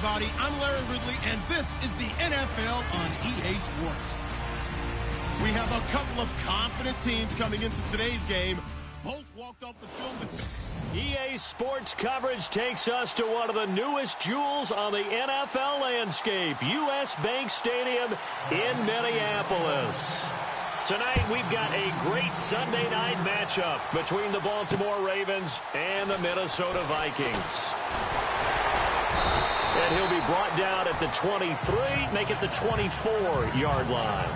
everybody. I'm Larry Ridley, and this is the NFL on EA Sports. We have a couple of confident teams coming into today's game. Both walked off the field with EA Sports coverage takes us to one of the newest jewels on the NFL landscape, US Bank Stadium in Minneapolis. Tonight, we've got a great Sunday night matchup between the Baltimore Ravens and the Minnesota Vikings. And he'll be brought down at the 23, make it the 24-yard line.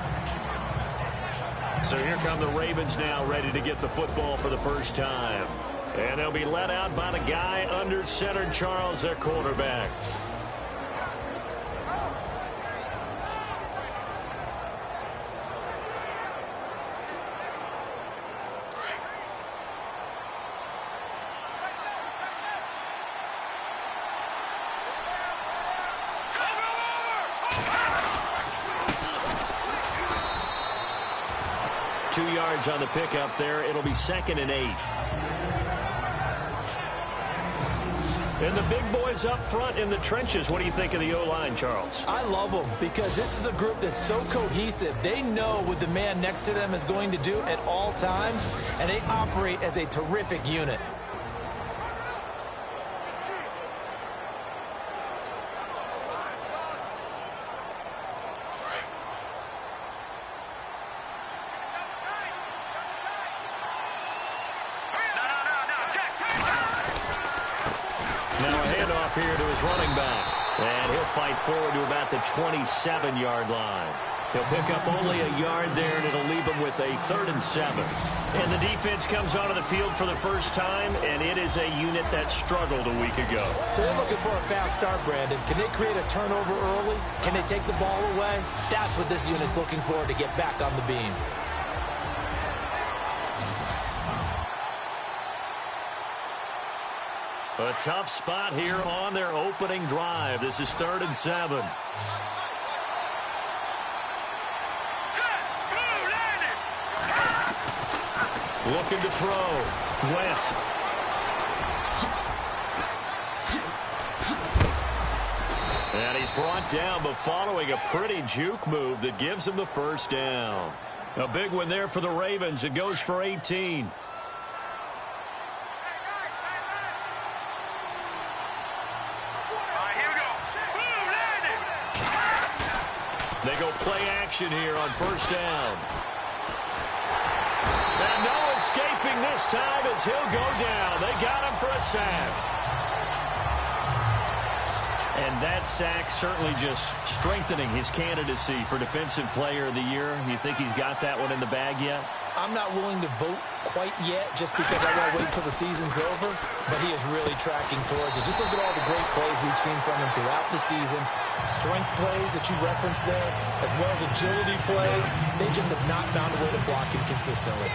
So here come the Ravens now, ready to get the football for the first time. And they'll be led out by the guy under center, Charles, their quarterback. On the pickup there. It'll be 2nd and 8. And the big boys up front in the trenches. What do you think of the O-line, Charles? I love them because this is a group that's so cohesive. They know what the man next to them is going to do at all times, and they operate as a terrific unit. Here to his running back, and he'll fight forward to about the 27-yard line. He'll pick up only a yard there, and it'll leave him with a 3rd and 7. And the defense comes onto the field for the first time, and it is a unit that struggled a week ago. So they're looking for a fast start, Brandon. Can they create a turnover early? Can they take the ball away? That's what this unit's looking for to get back on the beam. A tough spot here on their opening drive. This is 3rd and 7. Looking to throw. West. And he's brought down, but following a pretty juke move that gives him the first down. A big one there for the Ravens. It goes for 18. They go play action here on 1st down. And no escaping this time as he'll go down. They got him for a sack. And that sack certainly just strengthening his candidacy for Defensive Player of the Year. You think he's got that one in the bag yet? I'm not willing to vote quite yet just because I want to wait until the season's over, but he is really tracking towards it. Just look at all the great plays we've seen from him throughout the season. Strength plays that you referenced there, as well as agility plays. They just have not found a way to block him consistently.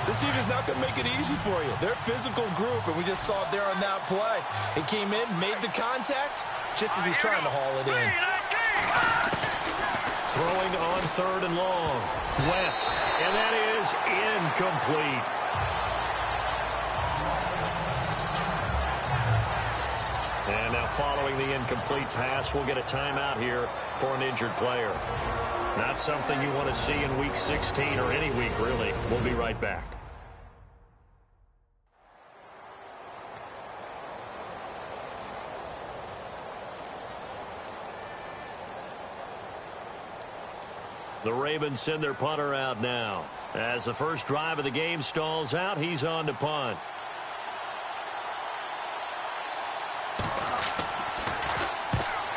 This team is not going to make it easy for you. They're a physical group, and we just saw it there on that play. He came in, made the contact, just as he's trying to haul it in. Throwing on 3rd and long. West, and that is incomplete. And now following the incomplete pass, we'll get a timeout here for an injured player. Not something you want to see in Week 16 or any week, really. We'll be right back. The Ravens send their punter out now. As the first drive of the game stalls out, he's on to punt.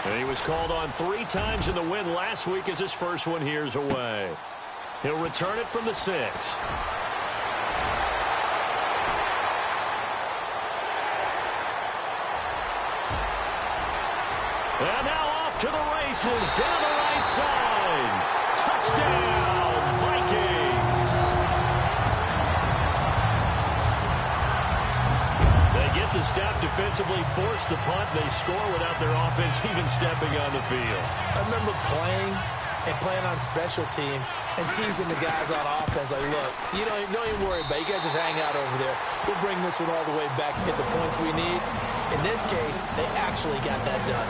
And he was called on 3 times in the win last week as his first one here's away. He'll return it from the 6. And now off to the races down the right side. Touchdown, Vikings. They get the stop defensively, force the punt. They score without their offense even stepping on the field. I remember playing on special teams and teasing the guys on offense like, look, don't even worry about it. You guys just hang out over there. We'll bring this one all the way back and get the points we need. In this case, they actually got that done.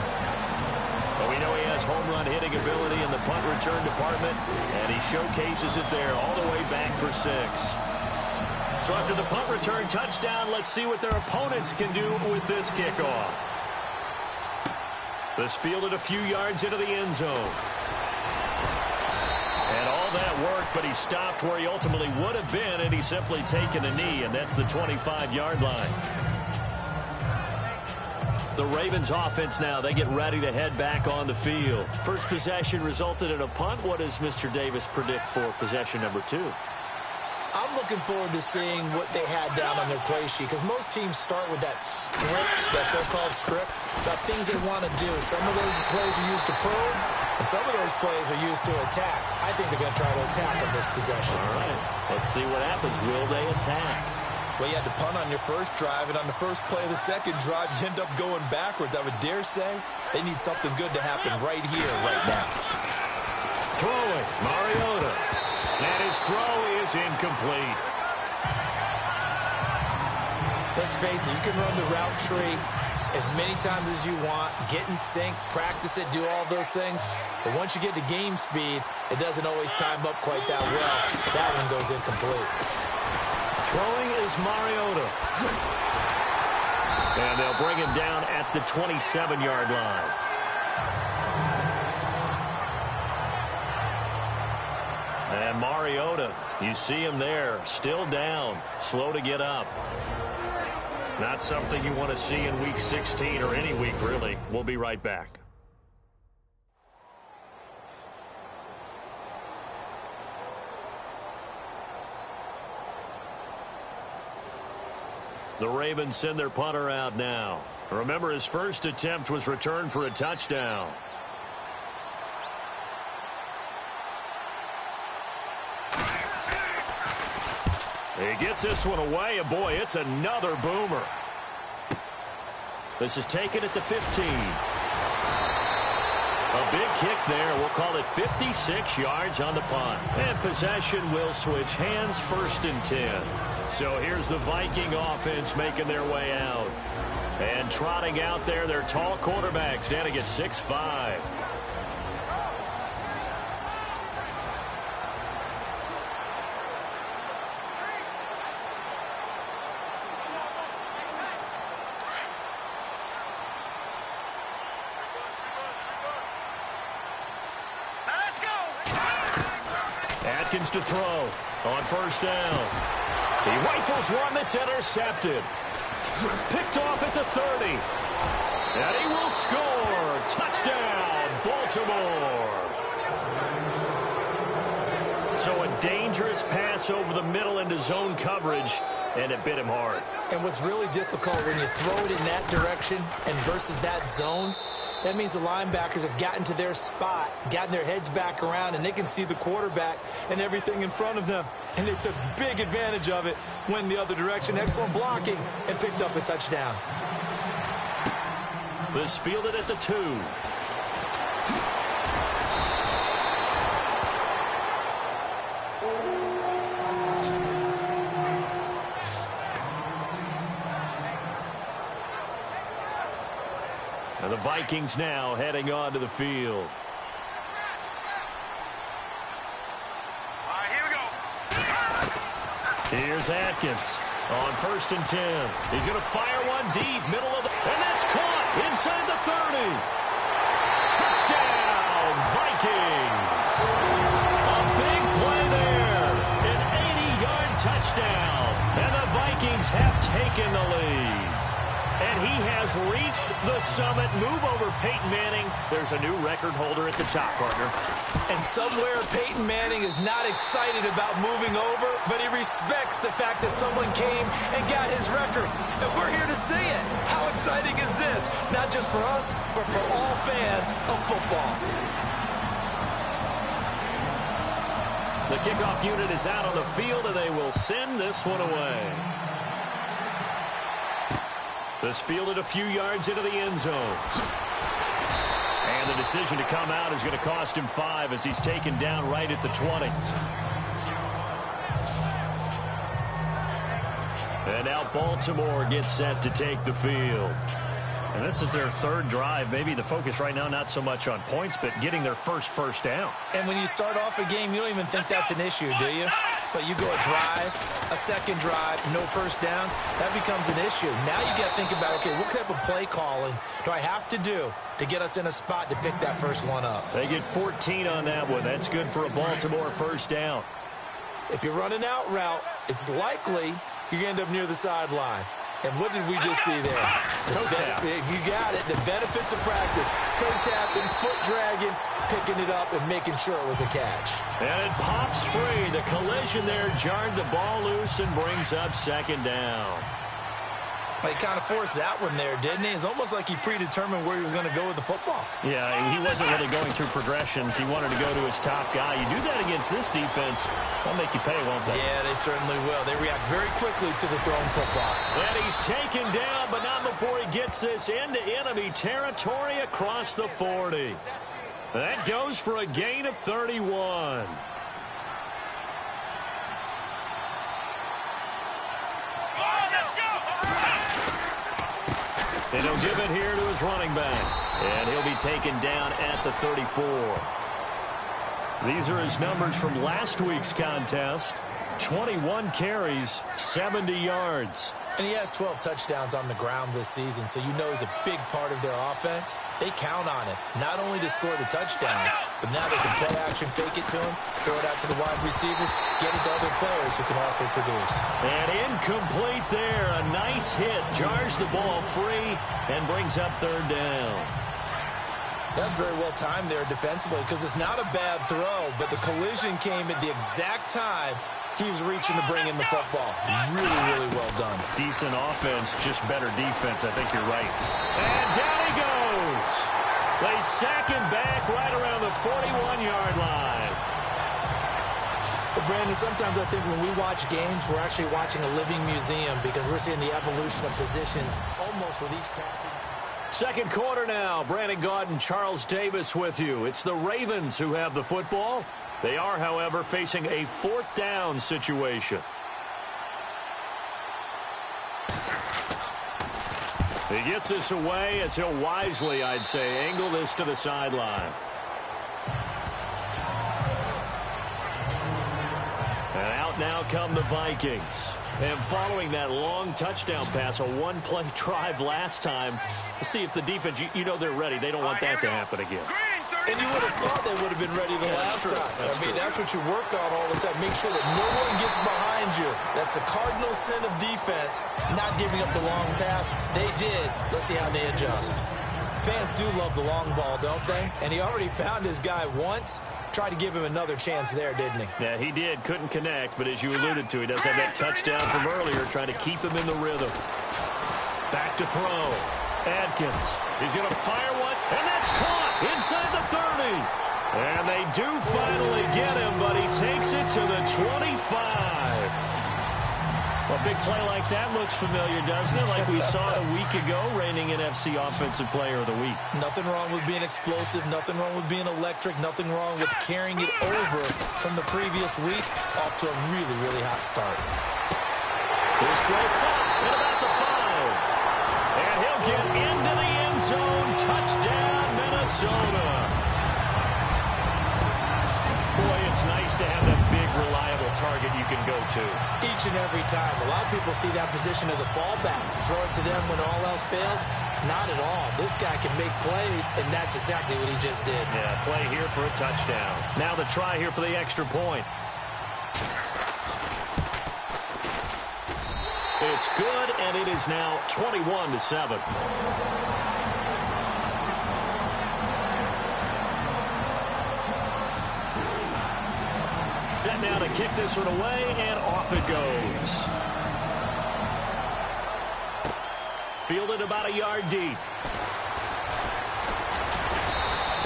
Well, we know he has home run hitting ability in the punt return department, and he showcases it there all the way back for 6. So after the punt return touchdown, let's see what their opponents can do with this kickoff. This fielded a few yards into the end zone. And all that worked, but he stopped where he ultimately would have been, and he's simply taken a knee, and that's the 25-yard line. The Ravens offense now, they get ready to head back on the field. First possession resulted in a punt. What does Mr. Davis predict for possession number 2? I'm looking forward to seeing what they had down on their play sheet, because most teams start with that script, that so-called script, about things they want to do. Some of those plays are used to probe, and some of those plays are used to attack. I think they're going to try to attack on this possession. All right, let's see what happens. Will they attack? Well, you had to punt on your first drive, and on the first play of the second drive, you end up going backwards. I would dare say they need something good to happen right here, right now. Throwing, Mariota. And his throw is incomplete. Let's face it, you can run the route tree as many times as you want, get in sync, practice it, do all those things. But once you get to game speed, it doesn't always time up quite that well. That one goes incomplete. Throwing is Mariota. And they'll bring him down at the 27-yard line. And Mariota, you see him there, still down, slow to get up. Not something you want to see in Week 16 or any week, really. We'll be right back. The Ravens send their punter out now. Remember, his first attempt was returned for a touchdown. He gets this one away, and boy, it's another boomer. This is taken at the 15. A big kick there. We'll call it 56 yards on the punt. And possession will switch hands, 1st and 10. So here's the Viking offense making their way out. And trotting out there, their tall quarterback standing at 6'5". Atkins to throw on 1st down. He rifles one that's intercepted. Picked off at the 30. And he will score. Touchdown, Baltimore. So a dangerous pass over the middle into zone coverage, and it bit him hard. And what's really difficult when you throw it in that direction and versus that zone, that means the linebackers have gotten to their spot, gotten their heads back around, and they can see the quarterback and everything in front of them. And they took big advantage of it, went the other direction, excellent blocking, and picked up a touchdown. This fielded at the 2. And the Vikings now heading onto the field. Here we go. Here's Atkins on 1st and 10. He's going to fire one deep, middle of the... And that's caught inside the 30. Touchdown, Vikings. A big play there. An 80-yard touchdown. And the Vikings have taken the lead. And he has reached the summit. Move over Peyton Manning. There's a new record holder at the top, partner. And somewhere Peyton Manning is not excited about moving over, but he respects the fact that someone came and got his record. And we're here to see it. How exciting is this? Not just for us, but for all fans of football. The kickoff unit is out on the field, and they will send this one away. This fielded a few yards into the end zone. And the decision to come out is going to cost him 5 as he's taken down right at the 20. And now Baltimore gets set to take the field. And this is their third drive. Maybe the focus right now not so much on points, but getting their first down. And when you start off a game, you don't even think that's an issue, do you? But you go a drive, a second drive, no first down, that becomes an issue. Now you got to think about, okay, what type of play calling do I have to do to get us in a spot to pick that first one up? They get 14 on that one. That's good for a Baltimore first down. If you're running out route, it's likely you're going to end up near the sideline. And what did we just see there? Toe tap. You got it. The benefits of practice. Toe tapping, foot dragging, picking it up, and making sure it was a catch. And it pops free. The collision there jarred the ball loose and brings up second down. He kind of forced that one there, didn't he? It's almost like he predetermined where he was going to go with the football. Yeah, he wasn't really going through progressions. He wanted to go to his top guy. You do that against this defense, they'll make you pay, won't they? Yeah, they certainly will. They react very quickly to the thrown football. And he's taken down, but not before he gets this into enemy territory across the 40. That goes for a gain of 31. And he'll give it here to his running back. And he'll be taken down at the 34. These are his numbers from last week's contest. 21 carries, 70 yards. And he has 12 touchdowns on the ground this season, so you know he's a big part of their offense. They count on it, not only to score the touchdowns, but now they can play action, fake it to him, throw it out to the wide receivers, get it to other players who can also produce. And incomplete there. A nice hit. Jars the ball free and brings up third down. That's very well timed there defensively because it's not a bad throw, but the collision came at the exact time he was reaching to bring in the football. Really, really well done. Decent offense, just better defense. I think you're right. And down he goes. They sack him back right around the 41-yard line. But Brandon, sometimes I think when we watch games, we're actually watching a living museum because we're seeing the evolution of positions almost with each passing. Second quarter now. Brandon Gaudin, Charles Davis with you. It's the Ravens who have the football. They are, however, facing a fourth down situation. He gets this away as he'll wisely, I'd say, angle this to the sideline. And out now come the Vikings. And following that long touchdown pass, a one-play drive last time, let's see if the defense, you know they're ready. They don't want that to happen again. And you would have thought they would have been ready the last time. That's what you work on all the time. Make sure that no one gets behind you. That's the cardinal sin of defense, not giving up the long pass. They did. Let's see how they adjust. Fans do love the long ball, don't they? And he already found his guy once. Tried to give him another chance there, didn't he? Yeah, he did. Couldn't connect, but as you alluded to, he does have that touchdown from earlier, trying to keep him in the rhythm. Back to throw. Adkins. He's going to fire one, and that's caught inside the 30. And they do finally get him, but he takes it to the 25. A big play like that looks familiar, doesn't it? Like we saw a week ago, reigning NFC Offensive Player of the Week. Nothing wrong with being explosive. Nothing wrong with being electric. Nothing wrong with carrying it over from the previous week off to a really, really hot start. His throw caught at about the 5. And he'll get into the end zone. Touchdown, Minnesota. Boy, it's nice to have that big, reliable target you can go to. Each and every time. A lot of people see that position as a fallback. Throw it to them when all else fails. Not at all. This guy can make plays, and that's exactly what he just did. Yeah, play here for a touchdown. Now the try here for the extra point. It's good, and it is now 21-7. Set now to kick this one away, and off it goes. Fielded about a yard deep.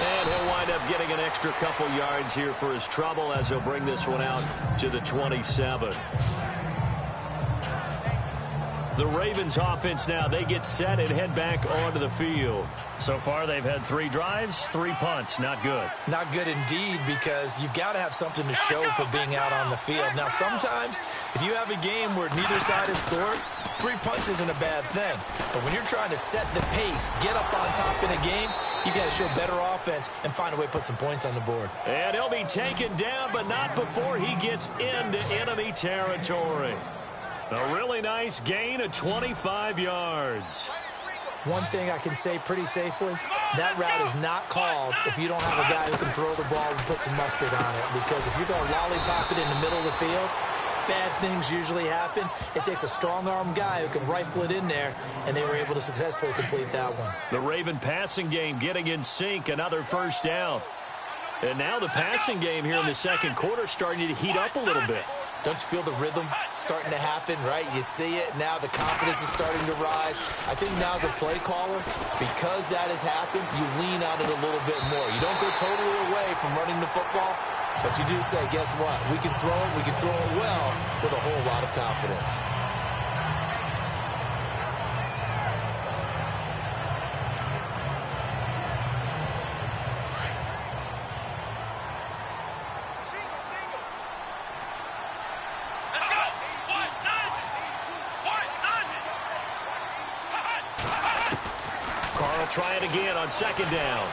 And he'll wind up getting an extra couple yards here for his trouble as he'll bring this one out to the 27. The Ravens offense now, they get set and head back onto the field. So far, they've had 3 drives, 3 punts. Not good. Not good indeed, because you've got to have something to show for being out on the field. Now, sometimes, if you have a game where neither side has scored, 3 punts isn't a bad thing. But when you're trying to set the pace, get up on top in a game, you got to show better offense and find a way to put some points on the board. And he'll be taken down, but not before he gets into enemy territory. A really nice gain of 25 yards. One thing I can say pretty safely, that route is not called if you don't have a guy who can throw the ball and put some mustard on it. Because if you're going to lollipop it in the middle of the field, bad things usually happen. It takes a strong-arm guy who can rifle it in there, and they were able to successfully complete that one. The Raven passing game getting in sync, another first down. And now the passing game here in the second quarter starting to heat up a little bit. Don't you feel the rhythm starting to happen, right? You see it now. The confidence is starting to rise. I think now as a play caller, because that has happened, you lean on it a little bit more. You don't go totally away from running the football, but you do say, guess what? We can throw it well with a whole lot of confidence. Try it again on second down.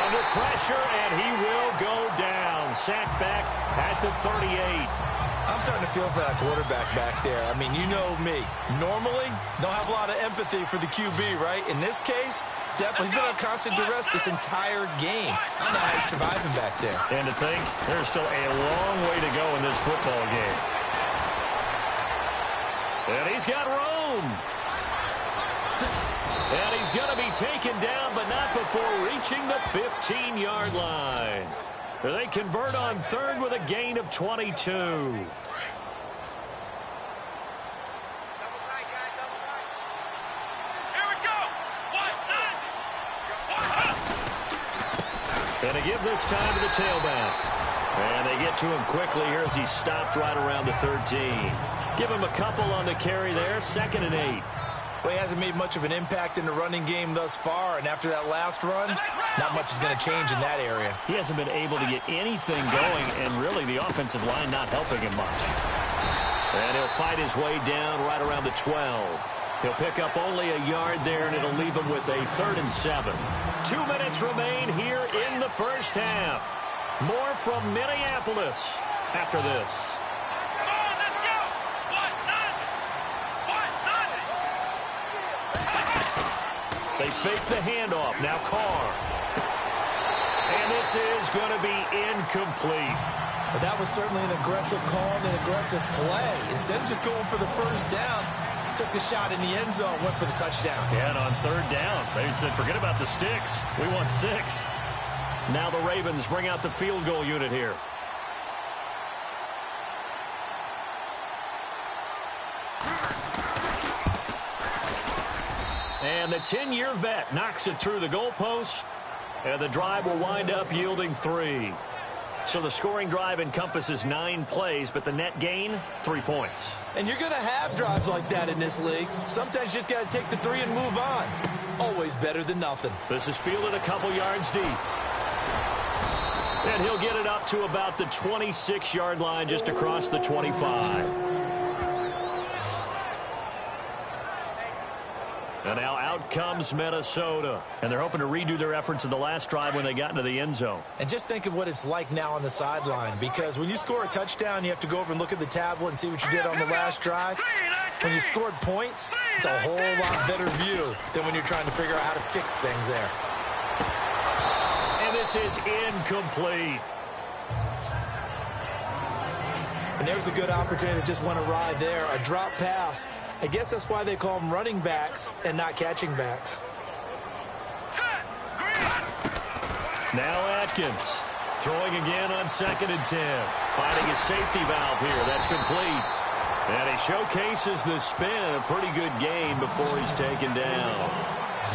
Under pressure, and he will go down. Sacked back at the 38. I'm starting to feel for that quarterback back there. I mean, you know me. Normally, don't have a lot of empathy for the QB, right? In this case, definitely he's been on constant duress this entire game. I don't know how he's surviving back there. And to think, there's still a long way to go in this football game. And he's got room. And he's going to be taken down, but not before reaching the 15-yard line. They convert on third with a gain of 22. And they give this time to the tailback. And they get to him quickly here as he stopped right around the 13. Give him a couple on the carry there, 2nd and 8. Well, he hasn't made much of an impact in the running game thus far, and after that last run, not much is going to change in that area. He hasn't been able to get anything going, and really the offensive line not helping him much. And he'll fight his way down right around the 12. He'll pick up only a yard there, and it'll leave him with a 3rd and 7. 2 minutes remain here in the first half. More from Minneapolis after this. They fake the handoff. Now Carr. And this is going to be incomplete. But that was certainly an aggressive call and an aggressive play. Instead of just going for the first down, took the shot in the end zone, went for the touchdown. Yeah, and on 3rd down, they said, forget about the sticks. We want 6. Now the Ravens bring out the field goal unit here. And the 10-year vet knocks it through the goalpost, and the drive will wind up yielding 3. So the scoring drive encompasses 9 plays, but the net gain, 3 points. And you're going to have drives like that in this league. Sometimes you just got to take the 3 and move on. Always better than nothing. This is fielded a couple yards deep. And he'll get it up to about the 26-yard line, just across the 25. And now out comes Minnesota. And they're hoping to redo their efforts in the last drive when they got into the end zone. And just think of what it's like now on the sideline. Because when you score a touchdown, you have to go over and look at the tablet and see what you did on the last drive. When you scored points, it's a whole lot better view than when you're trying to figure out how to fix things there. And this is incomplete. And there's a good opportunity that just went awry there. A drop pass. I guess that's why they call them running backs and not catching backs. Now Atkins throwing again on 2nd and 10. Finding a safety valve here. That's complete. And he showcases the spin. A pretty good game before he's taken down.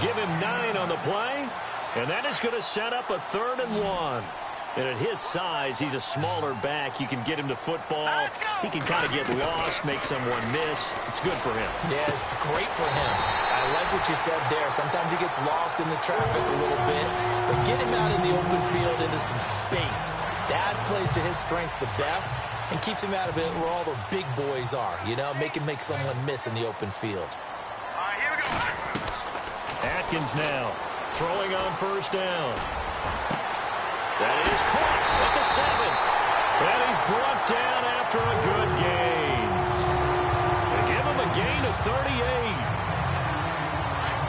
Give him 9 on the play. And that is going to set up a 3rd and 1. And at his size, he's a smaller back. You can get him to football. He can kind of get lost, make someone miss. It's good for him. Yeah, it's great for him. I like what you said there. Sometimes he gets lost in the traffic a little bit. But get him out in the open field into some space. That plays to his strengths the best and keeps him out of it where all the big boys are, you know, make someone miss in the open field. All right, here we go. Atkins now throwing on first down. That is caught at the 7. And he's brought down after a good gain. They give him a gain of 38.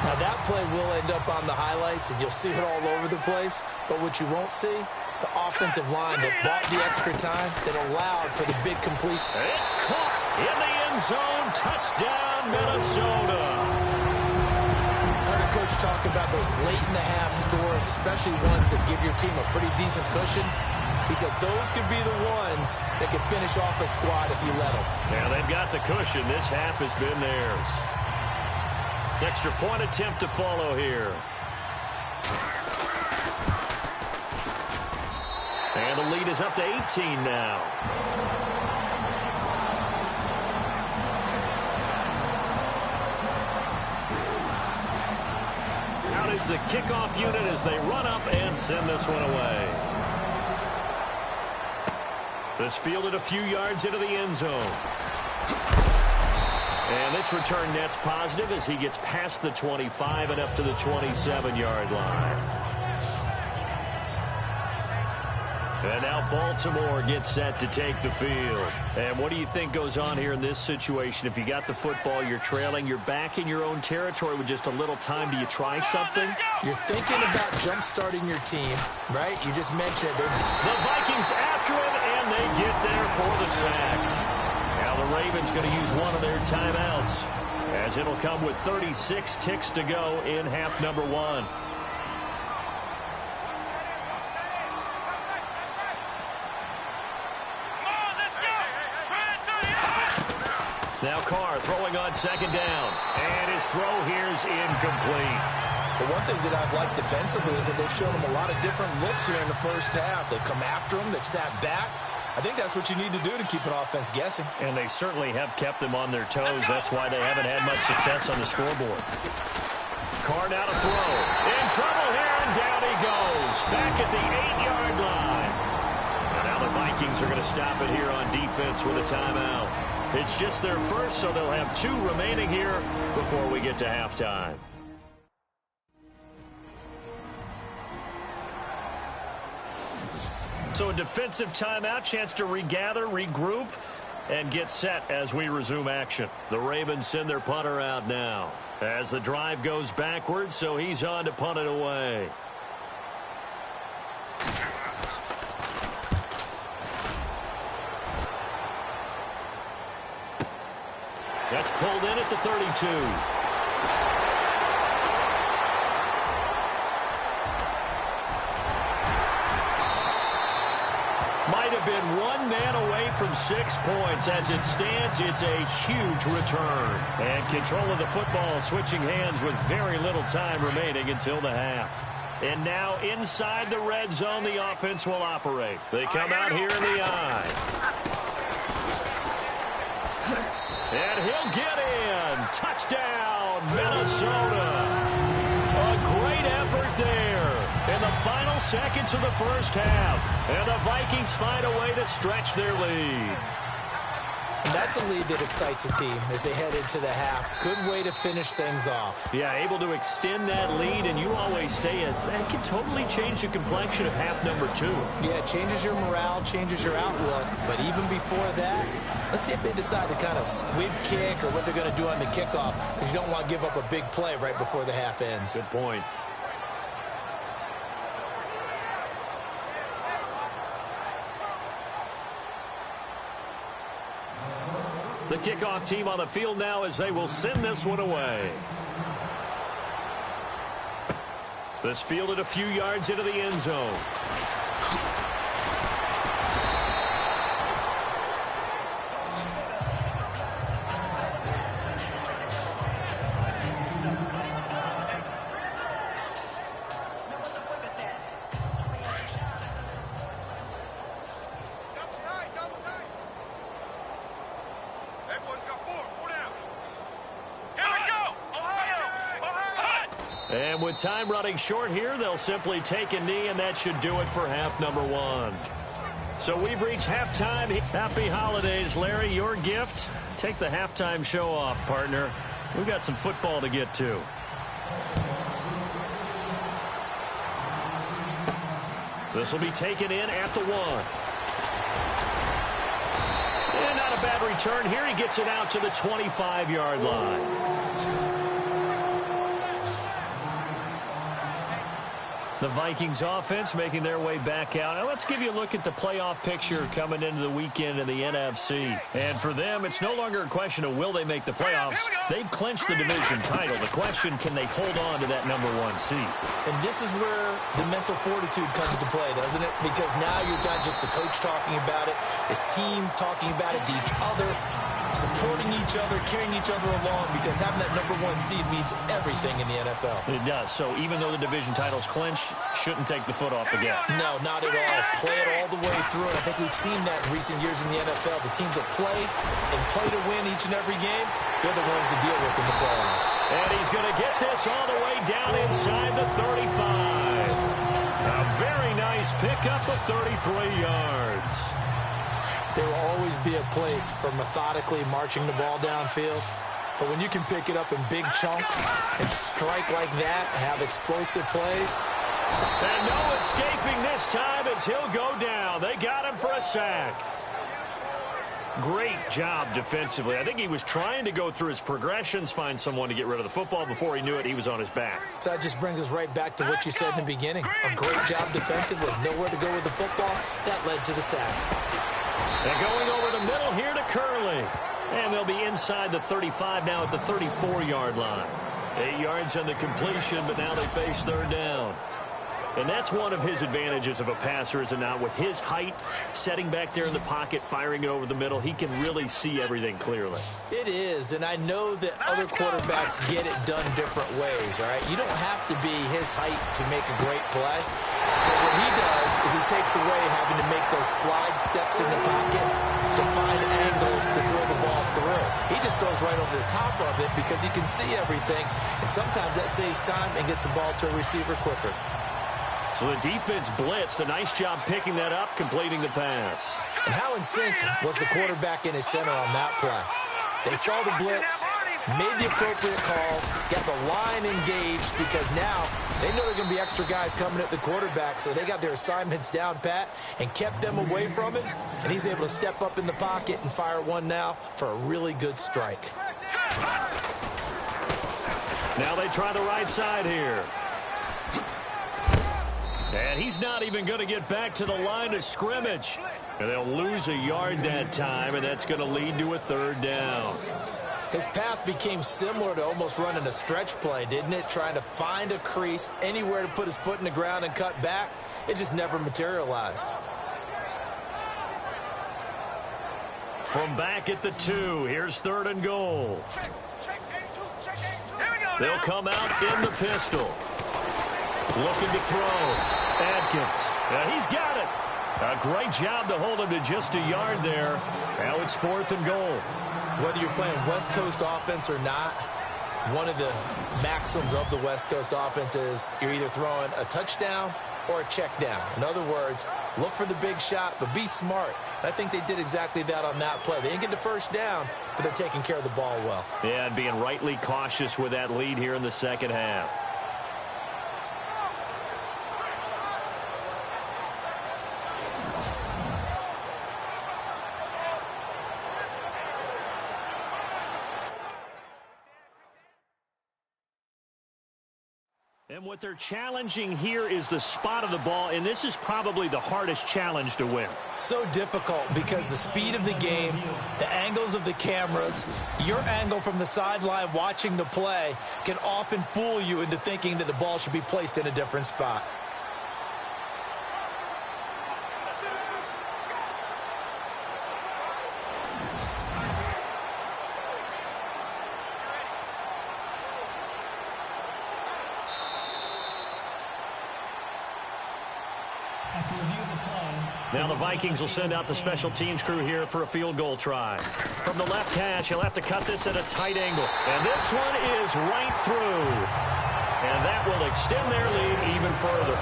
Now that play will end up on the highlights, and you'll see it all over the place. But what you won't see, the offensive line that bought the extra time that allowed for the big completion. It's caught in the end zone. Touchdown, Minnesota. I heard a coach talk about those late-in-the-half scores, especially ones that give your team a pretty decent cushion. He said those could be the ones that could finish off a squad if you let them. Yeah, they've got the cushion. This half has been theirs. Extra point attempt to follow here. And the lead is up to 18 now. Out is the kickoff unit as they run up and send this one away. This fielded a few yards into the end zone. And this return net's positive as he gets past the 25 and up to the 27-yard line. And now Baltimore gets set to take the field. And what do you think goes on here in this situation? If you got the football, you're trailing, you're back in your own territory with just a little time. Do you try something? You're thinking about jump-starting your team, right? You just mentioned it. The Vikings after him, and they get there for the sack. Now the Ravens going to use one of their timeouts, as it'll come with 36 ticks to go in half number 1. Now Carr throwing on second down. And his throw here's incomplete. But one thing that I've liked defensively is that they've shown him a lot of different looks here in the first half. They've come after him. They've sat back. I think that's what you need to do to keep an offense guessing. And they certainly have kept them on their toes. That's why they haven't had much success on the scoreboard. Carr now to throw. In trouble here, and down he goes. Back at the 8-yard line. And now the Vikings are going to stop it here on defense with a timeout. It's just their first, so they'll have 2 remaining here before we get to halftime. So a defensive timeout, chance to regather, regroup, and get set as we resume action. The Ravens send their punter out now as the drive goes backwards, so he's on to punt it away. That's pulled in at the 32. Might have been one man away from 6 points. As it stands, it's a huge return. And control of the football switching hands with very little time remaining until the half. And now inside the red zone, the offense will operate. They come out here in the eye. And he'll get in. Touchdown, Minnesota. A great effort there in the final seconds of the first half. And the Vikings find a way to stretch their lead. And that's a lead that excites a team as they head into the half. Good way to finish things off. Yeah, able to extend that lead, and you always say it, that can totally change the complexion of half number 2. Yeah, it changes your morale, changes your outlook. But even before that, let's see if they decide to kind of squib kick or what they're going to do on the kickoff, because you don't want to give up a big play right before the half ends. Good point. The kickoff team on the field now as they will send this one away. This fielded a few yards into the end zone. And with time running short here, they'll simply take a knee, and that should do it for half number 1. So we've reached halftime. Happy holidays, Larry. Your gift? Take the halftime show off, partner. We've got some football to get to. This will be taken in at the 1. And not a bad return here. He gets it out to the 25-yard line. The Vikings offense making their way back out. Now let's give you a look at the playoff picture coming into the weekend in the NFC. And for them, it's no longer a question of will they make the playoffs. They've clinched the division title. The question, can they hold on to that number 1 seed? And this is where the mental fortitude comes to play, doesn't it? Because now you're not just the coach talking about it, his team talking about it to each other, supporting each other, carrying each other along, because having that number 1 seed means everything in the NFL. It does. So even though the division title's clinched, shouldn't take the foot off the gas. No, not at all. Play it all the way through. And I think we've seen that in recent years in the NFL. The teams that play and play to win each and every game, they're the ones to deal with in the playoffs. And he's going to get this all the way down inside the 35. A very nice pickup of 33 yards. There will always be a place for methodically marching the ball downfield. But when you can pick it up in big chunks and strike like that, have explosive plays. And no escaping this time as he'll go down. They got him for a sack. Great job defensively. I think he was trying to go through his progressions, find someone to get rid of the football. Before he knew it, he was on his back. So that just brings us right back to what you said in the beginning. A great job defensively. Nowhere to go with the football. That led to the sack. And going over the middle here to Curley. And they'll be inside the 35 now at the 34-yard line. 8 yards on the completion, but now they face third down. And that's one of his advantages of a passer, is it not? With his height, setting back there in the pocket, firing it over the middle, he can really see everything clearly. It is, and I know that other quarterbacks get it done different ways, all right? You don't have to be his height to make a great play. But what he does is he takes away having to make those slide steps in the pocket to find angles to throw the ball through. He just throws right over the top of it because he can see everything, and sometimes that saves time and gets the ball to a receiver quicker. So the defense blitzed. A nice job picking that up, completing the pass. And how in sync was the quarterback in his center on that play? They saw the blitz, made the appropriate calls, got the line engaged, because now they know there are going to be extra guys coming at the quarterback, so they got their assignments down pat and kept them away from it, and he's able to step up in the pocket and fire one now for a really good strike. Now they try the right side here. And he's not even going to get back to the line of scrimmage. And they'll lose a yard that time, and that's going to lead to a third down. His path became similar to almost running a stretch play, didn't it? Trying to find a crease, anywhere to put his foot in the ground and cut back. It just never materialized. From back at the 2, here's third and goal. They'll come out in the pistol. Looking to throw. Adkins. He's got it. A great job to hold him to just a yard there. Now it's fourth and goal. Whether you're playing West Coast offense or not, one of the maxims of the West Coast offense is you're either throwing a touchdown or a check down. In other words, look for the big shot, but be smart. And I think they did exactly that on that play. They didn't get the first down, but they're taking care of the ball well. Yeah, and being rightly cautious with that lead here in the second half. And what they're challenging here is the spot of the ball, and this is probably the hardest challenge to win. So difficult because the speed of the game, the angles of the cameras, your angle from the sideline watching the play can often fool you into thinking that the ball should be placed in a different spot. Now the Vikings will send out the special teams crew here for a field goal try. From the left hash, he'll have to cut this at a tight angle. And this one is right through. And that will extend their lead even further.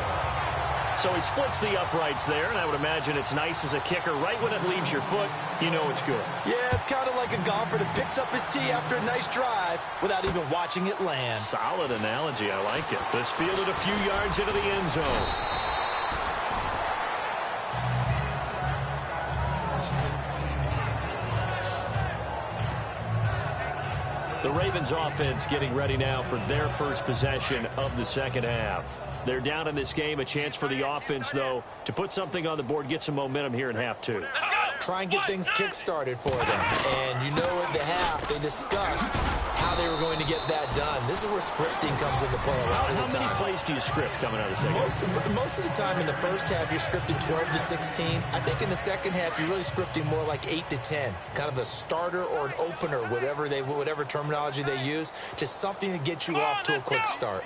So he splits the uprights there, and I would imagine it's nice as a kicker. Right when it leaves your foot, you know it's good. Yeah, it's kind of like a golfer that picks up his tee after a nice drive without even watching it land. Solid analogy. I like it. This fielded a few yards into the end zone. The Ravens offense getting ready now for their first possession of the second half. They're down in this game. A chance for the offense, though, to put something on the board, get some momentum here in half two. Try and get things kick-started for them. And you know at the half, they discussed how they were going to get that done. This is where scripting comes into play a lot of the time. How many plays do you script coming out of the second half? Most of the time in the first half, you're scripting 12 to 16. I think in the second half, you're really scripting more like 8 to 10. Kind of a starter or an opener, whatever terminology they use. Just something to get you off to a quick start.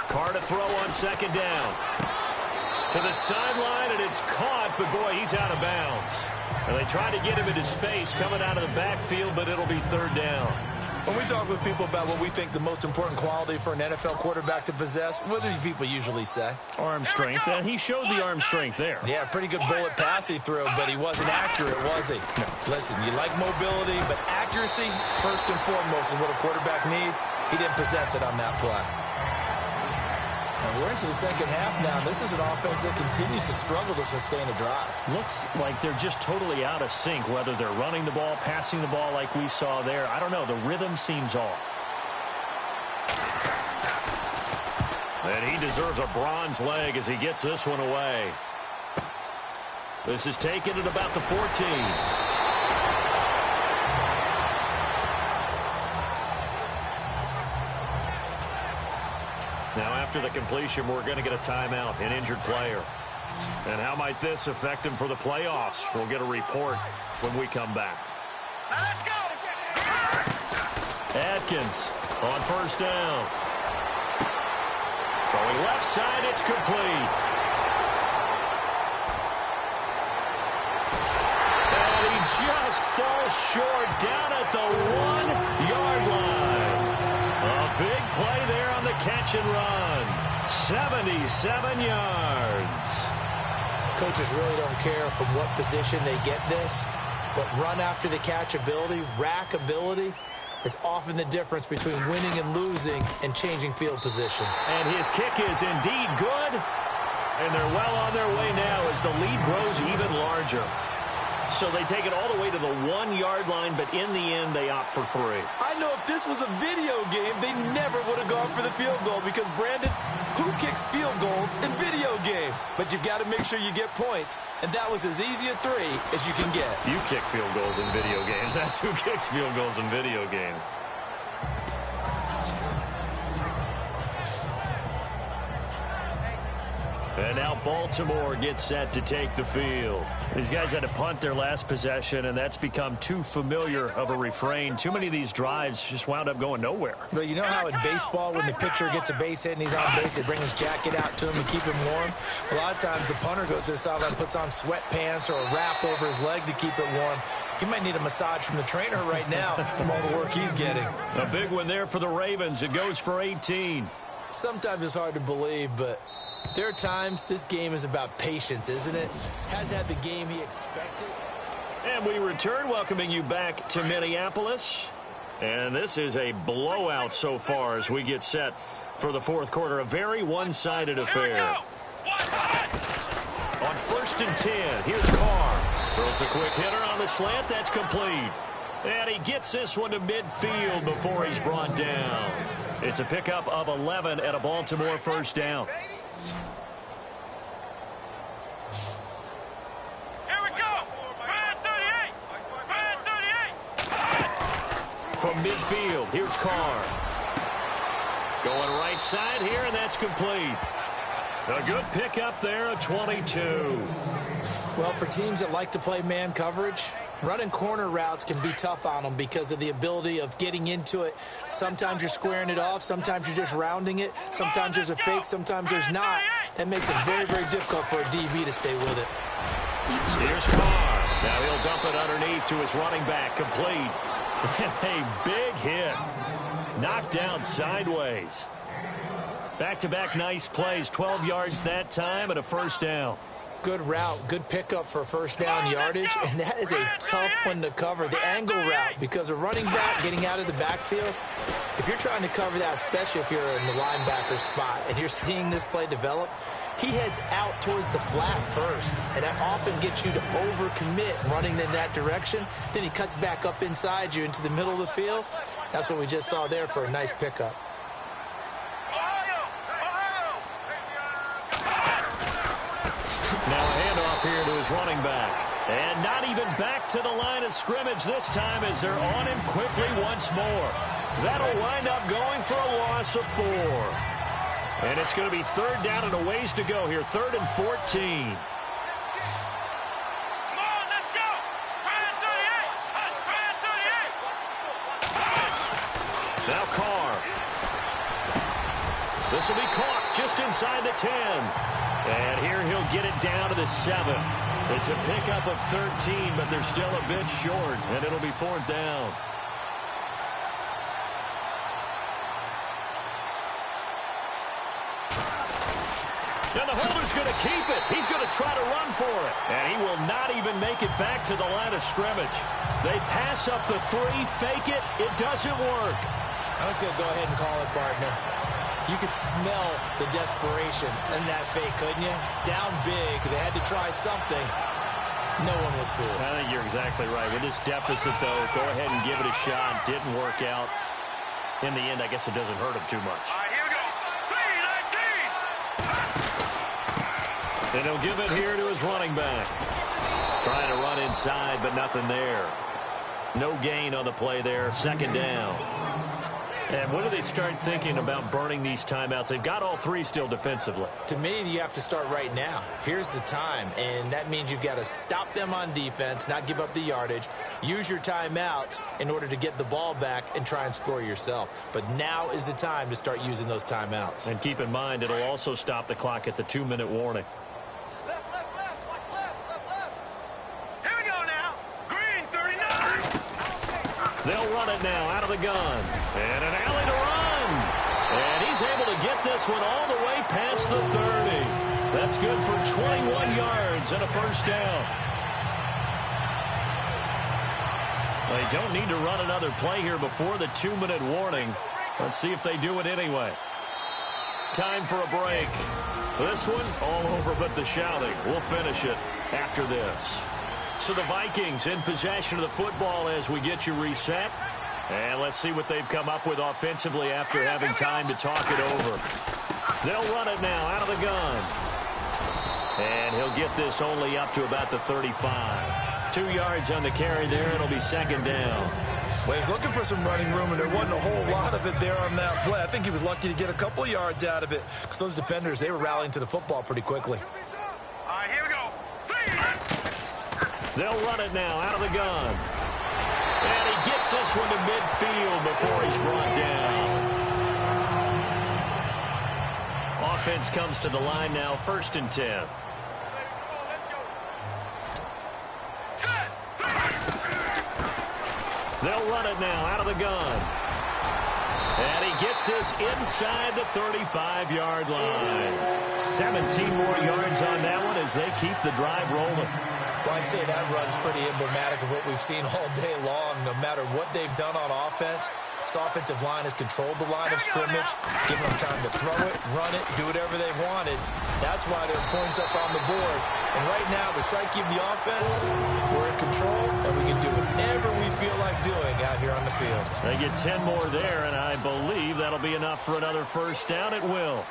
Carr to throw on second down. To the sideline, and it's caught, but boy, he's out of bounds. And they try to get him into space coming out of the backfield, but it'll be third down. When we talk with people about what we think the most important quality for an NFL quarterback to possess, what do people usually say? Arm strength, and he showed the arm strength there. Yeah, pretty good bullet pass he threw, but he wasn't accurate, was he? No. Listen, you like mobility, but accuracy, first and foremost, is what a quarterback needs. He didn't possess it on that play. And we're into the second half now. This is an offense that continues to struggle to sustain a drive. Looks like they're just totally out of sync, whether they're running the ball, passing the ball like we saw there. I don't know. The rhythm seems off. And he deserves a bronze leg as he gets this one away. This is taken at about the 14. Now, after the completion, we're going to get a timeout, an injured player. And how might this affect him for the playoffs? We'll get a report when we come back. Let's go! Atkins on first down. Throwing left side, it's complete. And he just falls short down at the 1-yard line. A big play there on the catch and run. 77 yards. Coaches really don't care from what position they get this, but run after the catch ability, rack ability, is often the difference between winning and losing and changing field position. And his kick is indeed good. And they're well on their way now as the lead grows even larger. So they take it all the way to the 1-yard line, but in the end, they opt for 3. I know if this was a video game, they never would have gone for the field goal because, Brandon, who kicks field goals in video games? But you've got to make sure you get points, and that was as easy a 3 as you can get. You kick field goals in video games. That's who kicks field goals in video games. And now Baltimore gets set to take the field. These guys had to punt their last possession, and that's become too familiar of a refrain. Too many of these drives just wound up going nowhere. But you know how in baseball, when the pitcher gets a base hit and he's on base, they bring his jacket out to him and keep him warm? A lot of times the punter goes to the sideline, puts on sweatpants or a wrap over his leg to keep it warm. He might need a massage from the trainer right now from all the work he's getting. A big one there for the Ravens. It goes for 18. Sometimes it's hard to believe, but there are times this game is about patience, isn't it? Has had the game he expected. And we return, welcoming you back to Minneapolis. And this is a blowout so far as we get set for the fourth quarter. A very one-sided affair. On 1st and 10, here's Carr. Throws a quick hitter on the slant. That's complete. And he gets this one to midfield before he's brought down. It's a pickup of 11 at a Baltimore first down. Here we go! Brand 38! Brand 38! From midfield, here's Carr. Going right side here, and that's complete. A good pickup there, a 22. Well, for teams that like to play man coverage, running corner routes can be tough on them because of the ability of getting into it. Sometimes you're squaring it off. Sometimes you're just rounding it. Sometimes there's a fake. Sometimes there's not. That makes it very, very difficult for a DB to stay with it. Here's Carr. Now he'll dump it underneath to his running back. Complete. A big hit. Knocked down sideways. Back-to-back nice plays, 12 yards that time and a first down. Good route, good pickup for first down yardage, and that is a tough one to cover. The angle route, because a running back getting out of the backfield, if you're trying to cover that, especially if you're in the linebacker spot and you're seeing this play develop, he heads out towards the flat first, and that often gets you to overcommit running in that direction. Then he cuts back up inside you into the middle of the field. That's what we just saw there for a nice pickup. Now a handoff here to his running back. And not even back to the line of scrimmage this time as they're on him quickly once more. That'll wind up going for a loss of 4. And it's going to be third down and a ways to go here. 3rd and 14. Come on, let's go. Try and 38. Now Carr. This will be caught just inside the 10. And here he'll get it down to the 7. It's a pickup of 13, but they're still a bit short, and it'll be 4th down. And the holder's going to keep it. He's going to try to run for it. And he will not even make it back to the line of scrimmage. They pass up the 3, fake it. It doesn't work. I was going to go ahead and call it, partner. You could smell the desperation in that fake, couldn't you? Down big. They had to try something. No one was fooled. I think you're exactly right. With this deficit, though, go ahead and give it a shot. Didn't work out. In the end, I guess it doesn't hurt him too much. All right, here we go. 3-19. And he'll give it here to his running back. Trying to run inside, but nothing there. No gain on the play there. 2nd down. And when do they start thinking about burning these timeouts? They've got all 3 still defensively. To me, you have to start right now. Here's the time, and that means you've got to stop them on defense, not give up the yardage, use your timeouts in order to get the ball back and try and score yourself. But now is the time to start using those timeouts. And keep in mind, it'll also stop the clock at the 2-minute warning. Here we go now. Green 39. They'll run it now out of the gun. And an alley to run. And he's able to get this one all the way past the 30. That's good for 21 yards and a first down. They don't need to run another play here before the 2-minute warning. Let's see if they do it anyway. Time for a break. This one all over but the shouting. We'll finish it after this. So the Vikings in possession of the football as we get you reset. And let's see what they've come up with offensively after having time to talk it over. They'll run it now out of the gun. And he'll get this only up to about the 35. 2 yards on the carry there. It'll be 2nd down. Well, he's looking for some running room, and there wasn't a whole lot of it there on that play. I think he was lucky to get a couple of yards out of it because those defenders, they were rallying to the football pretty quickly. All right, here we go. 3. They'll run it now out of the gun. And he gets this one to midfield before he's brought down. Offense comes to the line now, 1st and 10. They'll run it now out of the gun. And he gets this inside the 35-yard line. 17 more yards on that one as they keep the drive rolling. Well, I'd say that run's pretty emblematic of what we've seen all day long. No matter what they've done on offense, this offensive line has controlled the line of scrimmage, given them time to throw it, run it, do whatever they wanted. That's why there are points up on the board. And right now, the psyche of the offense, we're in control, and we can do whatever we feel like doing out here on the field. They get 10 more there, and I believe that'll be enough for another first down. It will.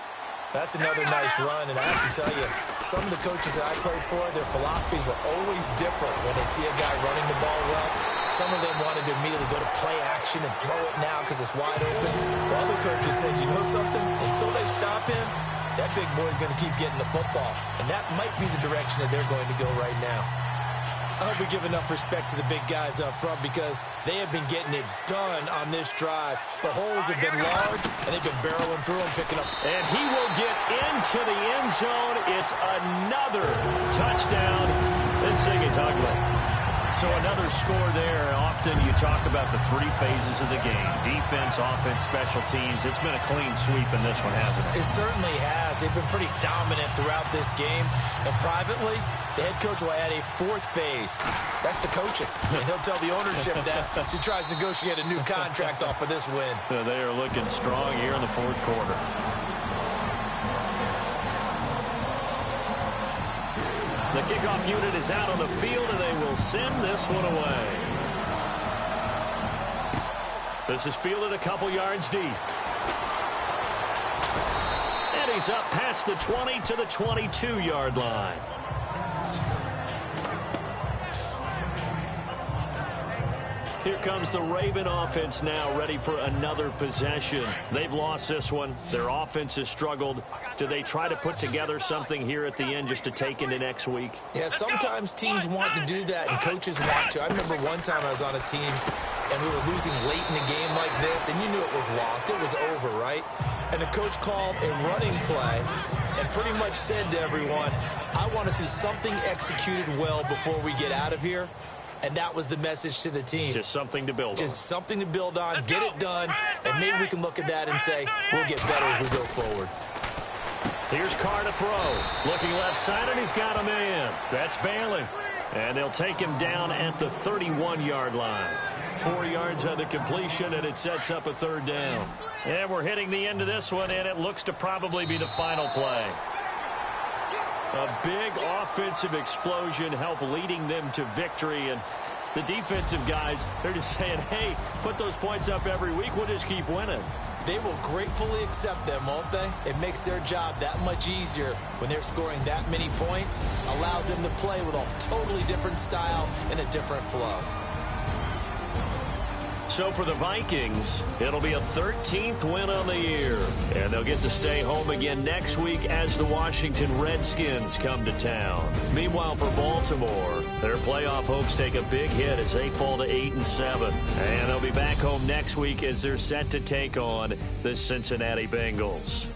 That's another nice run, and I have to tell you, some of the coaches that I played for, their philosophies were always different when they see a guy running the ball well. Some of them wanted to immediately go to play action and throw it now because it's wide open. While other coaches said, you know something? Until they stop him, that big boy's going to keep getting the football. And that might be the direction that they're going to go right now. I hope we give enough respect to the big guys up front because they have been getting it done on this drive. The holes have been large, and they've been barreling through and picking up. And he will get into the end zone. It's another touchdown. This thing is ugly. So another score there. Often you talk about the three phases of the game. Defense, offense, special teams. It's been a clean sweep in this one, hasn't it? It certainly has. They've been pretty dominant throughout this game. And privately, the head coach will add a fourth phase. That's the coaching. And he'll tell the ownership that as he tries to negotiate a new contract off of this win. They are looking strong here in the fourth quarter. The kickoff unit is out on the field, and they will send this one away. This is fielded a couple yards deep. And he's up past the 20 to the 22-yard line. Here comes the Raven offense now, ready for another possession. They've lost this one. Their offense has struggled. Do they try to put together something here at the end just to take into next week? Yeah, sometimes teams want to do that and coaches want to. I remember one time I was on a team and we were losing late in a game like this, and you knew it was lost. It was over, right? And the coach called a running play and pretty much said to everyone, I want to see something executed well before we get out of here. And that was the message to the team. Just something to build on. Just something to build on, get it done, and maybe we can look at that and say, we'll get better as we go forward. Here's Carr to throw. Looking left side, and he's got a man. That's Bailey. And they'll take him down at the 31-yard line. 4 yards on the completion, and it sets up a third down. And we're hitting the end of this one, and it looks to probably be the final play. A big offensive explosion helped leading them to victory. And the defensive guys, they're just saying, hey, put those points up every week. We'll just keep winning. They will gratefully accept them, won't they? It makes their job that much easier when they're scoring that many points. Allows them to play with a totally different style and a different flow. So for the Vikings, it'll be a 13th win on the year. And they'll get to stay home again next week as the Washington Redskins come to town. Meanwhile, for Baltimore, their playoff hopes take a big hit as they fall to 8-7. And they'll be back home next week as they're set to take on the Cincinnati Bengals.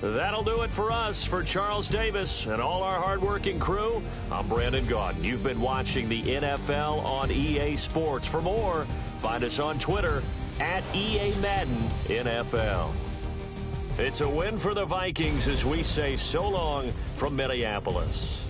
That'll do it for us. For Charles Davis and all our hardworking crew, I'm Brandon Gaudin. You've been watching the NFL on EA Sports. For more, find us on Twitter at EA Madden NFL. It's a win for the Vikings as we say so long from Minneapolis.